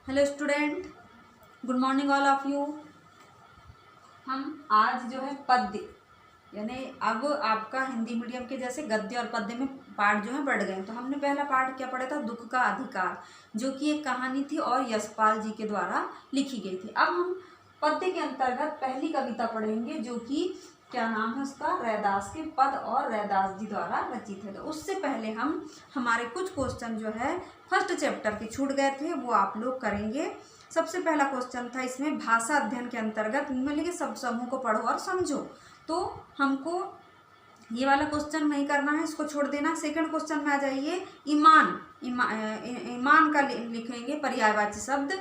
Hello student, good morning all of you. हम आज जो है पद्य यानी अब आपका हिंदी मीडियम के जैसे गद्य और पद्य में पाठ जो है बढ़ गए। तो हमने पहला पाठ क्या पढ़ा था, दुख का अधिकार, जो कि एक कहानी थी और यशपाल जी के द्वारा लिखी गई थी। अब हम पद्य के अंतर्गत पहली कविता पढ़ेंगे, जो कि क्या नाम है उसका, रैदास के पद और रैदास जी द्वारा रचित है। तो उससे पहले हम हमारे कुछ क्वेश्चन जो है फर्स्ट चैप्टर के छूट गए थे, वो आप लोग करेंगे। सबसे पहला क्वेश्चन था इसमें, भाषा अध्ययन के अंतर्गत निम्नलिखित के सब समूह को पढ़ो और समझो। तो हमको ये वाला क्वेश्चन नहीं करना है, इसको छोड़ देना। सेकंड क्वेश्चन में आ जाइए, ईमान का लिखेंगे पर्यायवाची शब्द।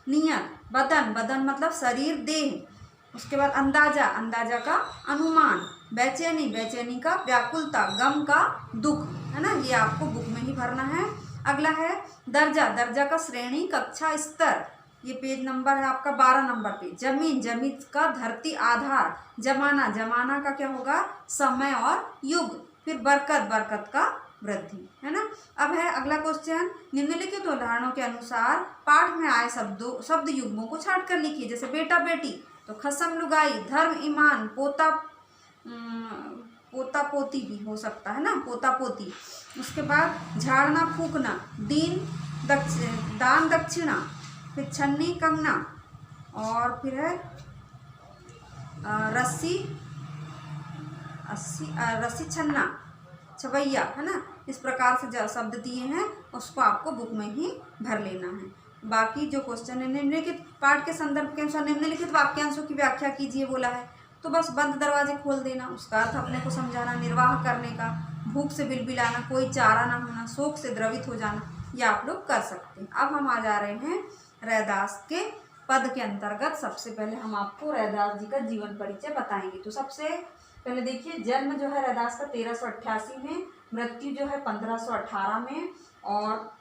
नियत, बदन, बदन मतलब शरीर, देह। उसके बाद अंदाजा, अंदाजा का अनुमान। बेचैनी, बेचैनी का व्याकुलता, गम का दुख, है ना। ये आपको बुक में ही भरना है। अगला है दर्जा, दर्जा का श्रेणी, कक्षा, स्तर। ये पेज नंबर है आपका 12 नंबर पे। जमीन, जमीन का धरती, आधार। जमाना, जमाना का क्या होगा, समय और युग। फिर बरकत, बरकत का वृद्धि, है ना। अब है अगला क्वेश्चन, निम्नलिखित उदाहरणों के अनुसार पाठ में आए शब्द युग्मों को छांट कर लिखिए। जैसे बेटा बेटी, तो खसम लुगाई, धर्म ईमान, पोता पोता पोती भी हो सकता है ना, पोता पोती। उसके बाद झाड़ना फूकना, दान दक्षिणा। फिर छन्नी कंगना, और फिर है रस्सी छन्ना, छवैया, है ना। इस प्रकार से जो शब्द दिए हैं उसको आपको बुक में ही भर लेना है। बाकी जो क्वेश्चन है, निम्नलिखित पाठ के संदर्भ के अनुसार निम्नलिखित वाक्यांशों की व्याख्या कीजिए बोला है। तो बस बंद दरवाजे खोल देना, उसका अर्थ अपने को समझाना, निर्वाह करने का, भूख से बिलबिलाना, कोई चारा ना होना, शोक से द्रवित हो जाना, ये आप लोग कर सकते हैं। अब हम आ जा रहे हैं रैदास के पद के अंतर्गत। सबसे पहले हम आपको रैदास जी का जीवन परिचय बताएंगे। तो सबसे पहले देखिए, जन्म जो है रैदास का 1388 में, मृत्यु जो है 1518 में। और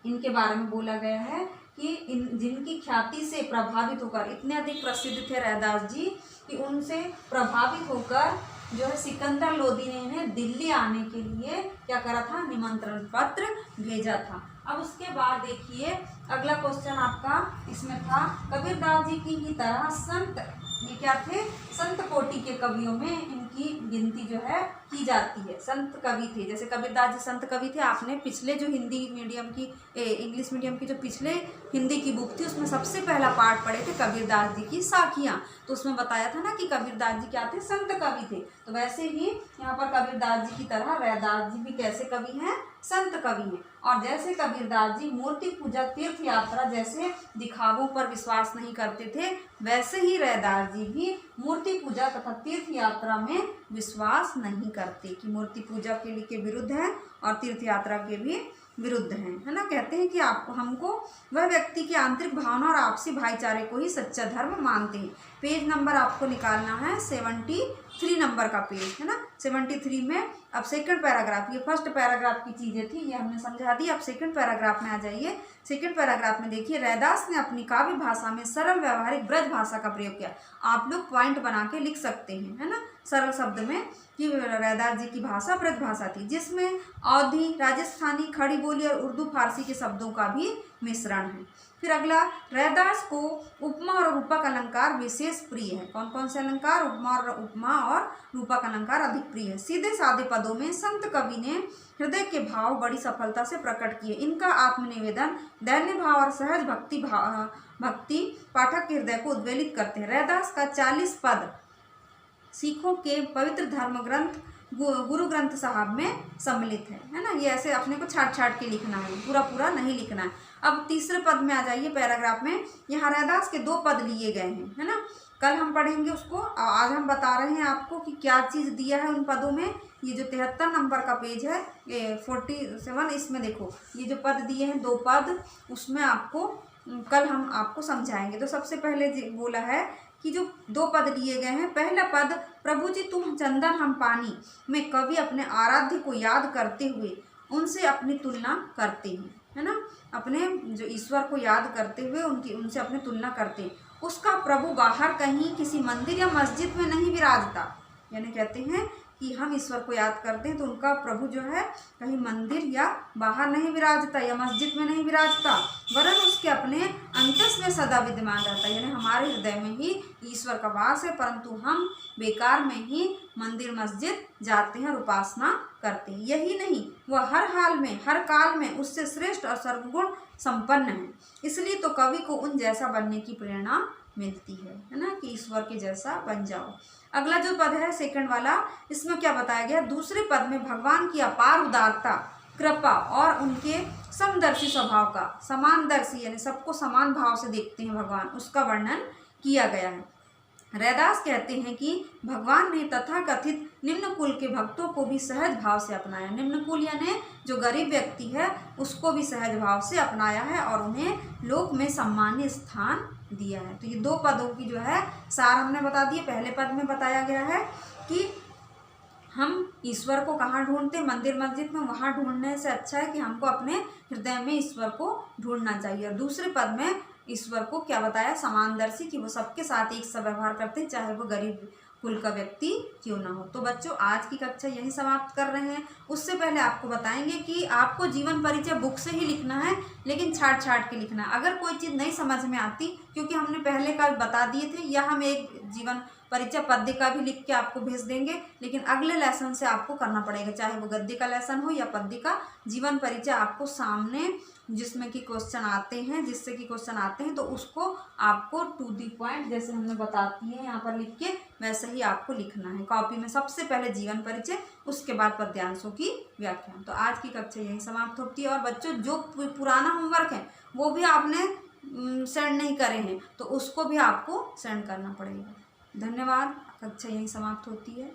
इनके बारे में बोला गया है कि जिनकी ख्याति से प्रभावित होकर, इतने अधिक प्रसिद्ध थे रैदास जी कि उनसे प्रभावित होकर जो है सिकंदर लोदी ने इन्हें दिल्ली आने के लिए क्या करा था, निमंत्रण पत्र भेजा था। अब उसके बाद देखिए अगला क्वेश्चन आपका इसमें था, कबीरदास जी की ही तरह संत, ये क्या थे, संत कोटि के कवियों में इनकी गिनती जो है की जाती है। संत कवि थे, जैसे कबीरदास जी संत कवि थे। आपने पिछले जो हिंदी मीडियम की इंग्लिश मीडियम की जो पिछले हिंदी की बुक थी उसमें सबसे पहला पार्ट पढ़े थे कबीरदास जी की साखियाँ। तो उसमें बताया था ना कि कबीरदास जी क्या थे, संत कवि थे। तो वैसे ही यहाँ पर कबीरदास जी की तरह रैदास जी भी कैसे कवि हैं, संत कवि हैं। और जैसे कबीरदास जी मूर्ति पूजा, तीर्थ यात्रा जैसे दिखावों पर विश्वास नहीं करते थे, वैसे ही रैदास जी भी मूर्ति पूजा तथा तीर्थ यात्रा में विश्वास नहीं करते, कि मूर्ति पूजा के विरुद्ध हैं और तीर्थ यात्रा के भी विरुद्ध हैं, है ना। कहते हैं कि आपको हमको वह व्यक्ति की आंतरिक भावना और आपसी भाईचारे को ही सच्चा धर्म मानते हैं। पेज नंबर आपको निकालना है 73 नंबर का पेज, है ना। 73 में अब सेकंड पैराग्राफ, ये फर्स्ट पैराग्राफ की चीज़ें थी, ये हमने समझा दी। अब सेकंड पैराग्राफ में आ जाइए। सेकंड पैराग्राफ में देखिए, रैदास ने अपनी काव्य भाषा में सरल व्यवहारिक ब्रज भाषा का प्रयोग किया। आप लोग पॉइंट बना के लिख सकते हैं, है ना, सरल शब्द में, कि रैदास जी की भाषा ब्रज भाषा थी, जिसमें अवधी, राजस्थानी, खड़ी बोली और उर्दू फारसी के शब्दों का भी मिश्रण है। फिर अगला, रैदास को उपमा और रूपक अलंकार विशेष प्रिय है। कौन कौन से अलंकार, उपमा और रूपक अलंकार अधिक प्रिय है। सीधे साधे पदों में संत कवि ने हृदय के भाव बड़ी सफलता से प्रकट किए। इनका आत्मनिवेदन, दैन्य भाव और सहज भक्ति पाठक के हृदय को उद्वेलित करते हैं। रैदास का 40 पद सिखों के पवित्र धर्म ग्रंथ गुरु ग्रंथ साहब में सम्मिलित है ना। ये ऐसे अपने को छाट छाट के लिखना है, पूरा पूरा नहीं लिखना है। अब तीसरे पद में आ जाइए पैराग्राफ में। यहाँ रैदास के 2 पद लिए गए हैं, है ना। कल हम पढ़ेंगे उसको, आज हम बता रहे हैं आपको कि क्या चीज़ दिया है उन पदों में। ये जो 73 नंबर का पेज है, ये 47, इसमें देखो ये जो पद दिए हैं 2 पद, उसमें आपको कल हम आपको समझाएंगे। तो सबसे पहले बोला है कि जो 2 पद लिए गए हैं, पहला पद, प्रभु जी तुम चंदन हम पानी, में कवि अपने आराध्य को याद करते हुए उनसे अपनी तुलना करते हैं, है ना। अपने जो ईश्वर को याद करते हुए उनसे अपनी तुलना करते हैं। उसका प्रभु बाहर कहीं किसी मंदिर या मस्जिद में नहीं विराजता, यानी कहते हैं कि हम ईश्वर को याद करते हैं तो उनका प्रभु जो है कहीं मंदिर या बाहर नहीं विराजता या मस्जिद में नहीं विराजता, वरन उसके अपने अंतस में सदा विद्यमान रहता है, यानी हमारे हृदय में ही ईश्वर का वास है, परंतु हम बेकार में ही मंदिर मस्जिद जाते हैं और उपासना करते हैं। यही नहीं, वह हर हाल में हर काल में उससे श्रेष्ठ और सर्वगुण संपन्न है। इसलिए तो कवि को उन जैसा बनने की प्रेरणा मिलती है ना, कि ईश्वर के जैसा बन जाओ। अगला जो पद है सेकंड वाला, इसमें क्या बताया गया, दूसरे पद में भगवान की अपार उदारता, कृपा और उनके समदर्शी स्वभाव का, समानदर्शी यानी सबको समान भाव से देखते हैं भगवान, उसका वर्णन किया गया है। रैदास कहते हैं कि भगवान ने तथाकथित निम्न कुल के भक्तों को भी सहज भाव से अपनाया। निम्न कुल यानी जो गरीब व्यक्ति है उसको भी सहज भाव से अपनाया है और उन्हें लोक में सम्मानीय स्थान दिया है। तो ये दो पदों की जो है सार हमने बता दिए। पहले पद में बताया गया है कि हम ईश्वर को कहाँ ढूंढते, मंदिर मस्जिद में, वहाँ ढूंढने से अच्छा है कि हमको अपने हृदय में ईश्वर को ढूंढना चाहिए। और दूसरे पद में ईश्वर को क्या बताया, समानदर्शी, कि वो सबके साथ एक सा व्यवहार करते हैं, चाहे वो गरीब कुल का व्यक्ति क्यों ना हो। तो बच्चों आज की कक्षा यही समाप्त कर रहे हैं। उससे पहले आपको बताएंगे कि आपको जीवन परिचय बुक से ही लिखना है, लेकिन छाट छाट के लिखना है। अगर कोई चीज़ नहीं समझ में आती, क्योंकि हमने पहले का बता दिए थे, या हम एक जीवन परिचय पद्य का भी लिख के आपको भेज देंगे, लेकिन अगले लेसन से आपको करना पड़ेगा, चाहे वो गद्य का लेसन हो या पद्य का। जीवन परिचय आपको सामने जिसमें कि क्वेश्चन आते हैं, जिससे कि क्वेश्चन आते हैं, तो उसको आपको टू दी पॉइंट जैसे हमने बताती है यहाँ पर लिख के, वैसे ही आपको लिखना है कॉपी में। सबसे पहले जीवन परिचय, उसके बाद पद्यांशों की व्याख्या। तो आज की कक्षा यही समाप्त होती है। और बच्चों जो पुराना होमवर्क है वो भी आपने सेंड नहीं करे हैं, तो उसको भी आपको सेंड करना पड़ेगा। धन्यवाद। कक्षा यही समाप्त होती है।